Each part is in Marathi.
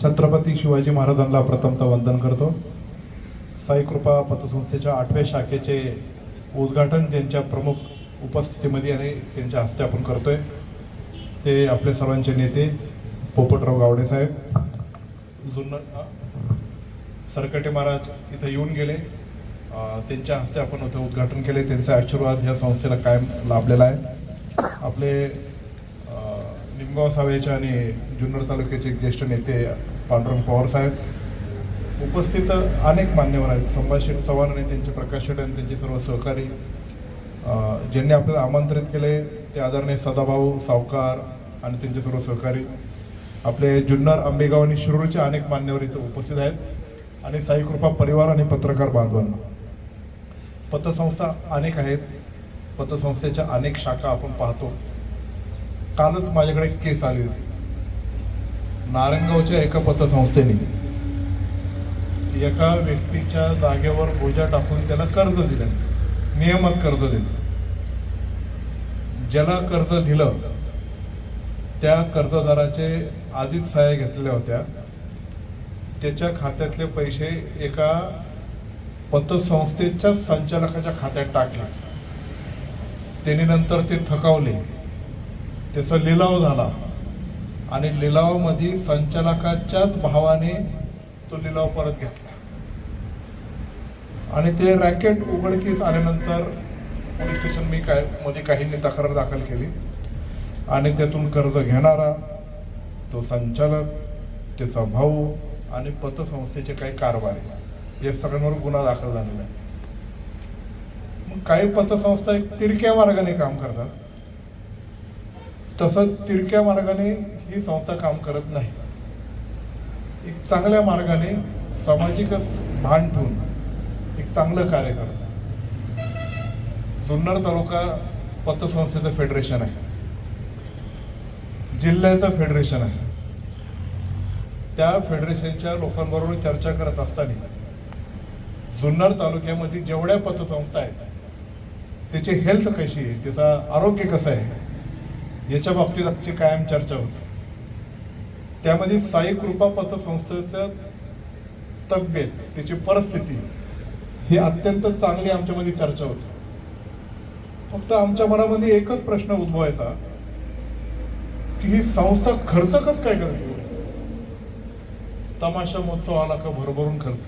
छत्रपती शिवाजी महाराजांना प्रथमतः वंदन करतो। साई कृपा पतसंस्थेच्या 8व्या शाखेचे उद्घाटन त्यांच्या प्रमुख उपस्थितीमध्ये आणि त्यांच्या हस्ते आपण करतोय। ते आपले सर्वांचे नेते पोपटराव गावडे साहेब, जुन्नर सरकटे महाराज इथे येऊन गेले, त्यांच्या हस्ते आपण इथे उद्घाटन केले। त्यांचा आशीर्वाद या संस्थेला कायम लाभलेला आहे। आपले निमगाव सावेचे आणि जुन्नर तालुक्याचे ज्येष्ठ नेते पांडुरंग पवार साहेब, उपस्थित अनेक मान्यवर आहेत, संभाषण चव्हाण आणि त्यांचे प्रकाश शेट आणि त्यांचे सर्व सहकारी ज्यांनी आपल्याला आमंत्रित केले ते आदरणीय सदाभाऊ सावकार आणि त्यांचे सर्व सहकारी, आपले जुन्नर आंबेगाव आणि शिरूरचे अनेक मान्यवर इथे उपस्थित आहेत आणि साई कृपा परिवार आणि पत्रकार बांधवांना। पतसंस्था अनेक आहेत, पतसंस्थेच्या अनेक शाखा आपण पाहतो। कालच माझ्याकडे एक केस आली होती, नारायणगावच्या एका पतसंस्थेने एका व्यक्तीच्या जागेवर बोजा टाकून त्याला कर्ज दिलं, नियमित कर्ज दिलं। ज्याला कर्ज दिलं त्या कर्जदाराचे आधीच सह्या घेतलेल्या होत्या, त्याच्या खात्यातले पैसे एका पतसंस्थेच्या संचालकाच्या खात्यात टाकले। त्याने नंतर ते थकवले, त्याचा लिलाव झाला आणि लिलावामध्ये संचालकाच्याच भावाने तो लिलाव परत घेतला आणि ते रॅकेट उघडकीस आल्यानंतर पोलीस स्टेशन मध्ये काहींनी तक्रार दाखल केली आणि त्यातून कर्ज घेणारा, तो संचालक, त्याचा भाऊ आणि पतसंस्थेचे काही कारभारी या सगळ्यांवर गुन्हा दाखल झालेला आहे। मग काही पतसंस्था एक तिरक्या मार्गाने काम करतात, तसं तिरक्या मार्गाने ही संस्था काम करत नाही। एक चांगल्या मार्गाने सामाजिक भान ठेवून एक चांगलं कार्य करतात। जुन्नर तालुका पतसंस्थेचं फेडरेशन आहे, जिल्ह्याचं फेडरेशन आहे। त्या फेडरेशनच्या लोकांबरोबर चर्चा करत असताना जुन्नर तालुक्यामध्ये जेवढ्या पतसंस्था आहेत त्याची हेल्थ कशी आहे, त्याचं आरोग्य कसं आहे याच्या बाबतीत आमची कायम चर्चा होती। त्यामध्ये साई कृपा पतसंस्थेचं तब्येत, त्याची परिस्थिती ही अत्यंत चांगली आमच्यामध्ये चर्चा होती। फक्त आमच्या मनामध्ये एकच प्रश्न उद्भवायचा की ही संस्था खर्च कसं काय करते? तमाशा महोत्सव आला का भरभरून खर्च,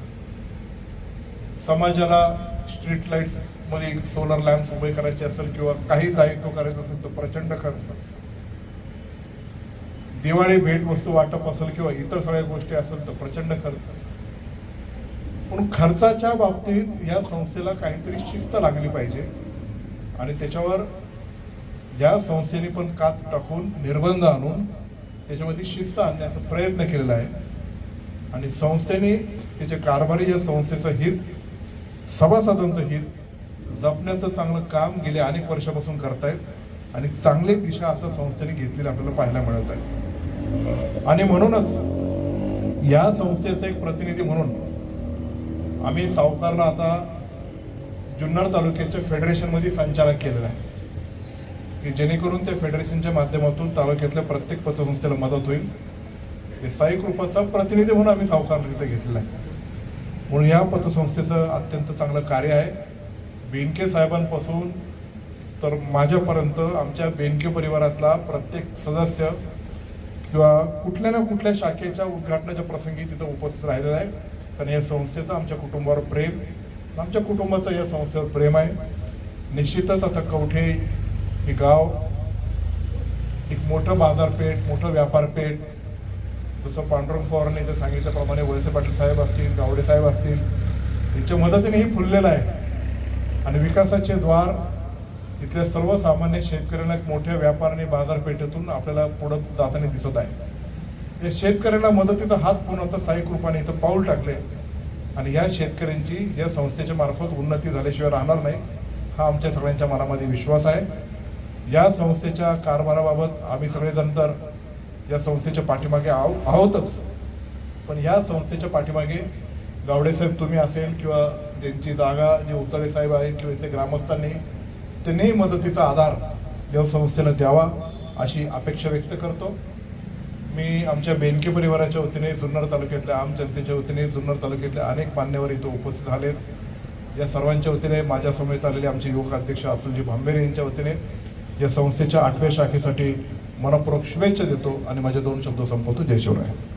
समाजाला स्ट्रीट लाईट्स मध्ये सोलर लॅम्प उभे करायचे असेल किंवा काही दायित्व करायचं असेल तर प्रचंड खर्च, दिवाळी भेट वस्तू वाटप असेल किंवा इतर सगळ्या गोष्टी असेल तर प्रचंड खर्च। पण खर्चाच्या बाबतीत या संस्थेला काहीतरी शिस्त लागली पाहिजे आणि त्याच्यावर या संस्थेने पण कात टाकून निर्बंध आणून त्याच्यामध्ये शिस्त आणण्याचा प्रयत्न केलेला आहे आणि संस्थेने त्याचे कारभारी या संस्थेचं हित, सभासदांचं हित जपण्याचं चांगलं काम गेले अनेक वर्षापासून करतायत आणि चांगली दिशा आता संस्थेने घेतलेली आपल्याला पाहायला मिळत आहे। आणि म्हणूनच या संस्थेचे एक प्रतिनिधी म्हणून आम्ही सावकारला आता जुन्नर तालुक्याच्या फेडरेशनमध्ये संचालक केलेला आहे की जेणेकरून त्या फेडरेशनच्या माध्यमातून तालुक्यातल्या प्रत्येक पतसंस्थेला मदत होईल। हे साई कृपाचा प्रतिनिधी म्हणून आम्ही सावकारला तिथे घेतलेला आहे। म्हणून या पतसंस्थेचं अत्यंत चांगलं कार्य आहे। बेनके साहेबांपासून तर माझ्यापर्यंत आमच्या बेनके परिवारातला प्रत्येक सदस्य किंवा कुठल्या ना कुठल्या शाखेच्या उद्घाटनाच्या प्रसंगी तिथं उपस्थित राहिलेला आहे, कारण या संस्थेचं आमच्या कुटुंबावर प्रेम, आमच्या कुटुंबाचं या संस्थेवर प्रेम आहे। निश्चितच आता कवठे हे गाव एक मोठं बाजारपेठ, मोठं व्यापारपेठ, जसं पांडुरंग पवारांनी इथं सांगितल्याप्रमाणे वळसे पाटील साहेब असतील, गावडे साहेब असतील, यांच्या मदतीने ही फुललेलं आहे आणि विकासाचे द्वार इथल्या सर्वसामान्य शेतकऱ्यांना एक मोठ्या व्यापार आणि बाजारपेठेतून आपल्याला पुढे जाताना दिसत आहे। या शेतकऱ्यांना मदतीचा हात पुरवता साई कृपाने इथं पाऊल टाकले आणि या शेतकऱ्यांची या संस्थेच्या मार्फत उन्नती झाल्याशिवाय राहणार नाही, हा आमच्या सगळ्यांच्या मनामध्ये विश्वास आहे। या संस्थेच्या कारभाराबाबत आम्ही सगळेजण तर या संस्थेच्या पाठीमागे आहोतच, पण या संस्थेच्या पाठीमागे गावडे साहेब तुम्ही असेल किंवा ज्यांची जागा जे उचाळे साहेब आहे किंवा इथले ग्रामस्थांनी त्यांनी मदतीचा आधार या संस्थेला द्यावा अशी अपेक्षा व्यक्त करतो। मी आमच्या बेनके परिवाराच्या वतीने जुन्नर तालुक्यातल्या आम जनतेच्या वतीने जुन्नर तालुक्यातल्या अनेक मान्यवर इथं उपस्थित झालेत। या सर्वांच्या वतीने माझ्या समेत आलेले आमचे युवक अध्यक्ष अतुलजी भांबेरे यांच्या वतीने या संस्थेच्या 8व्या शाखेसाठी मनपूर्वक शुभेच्छा देतो आणि माझे 2 शब्द संपवतो। जय शिवराय।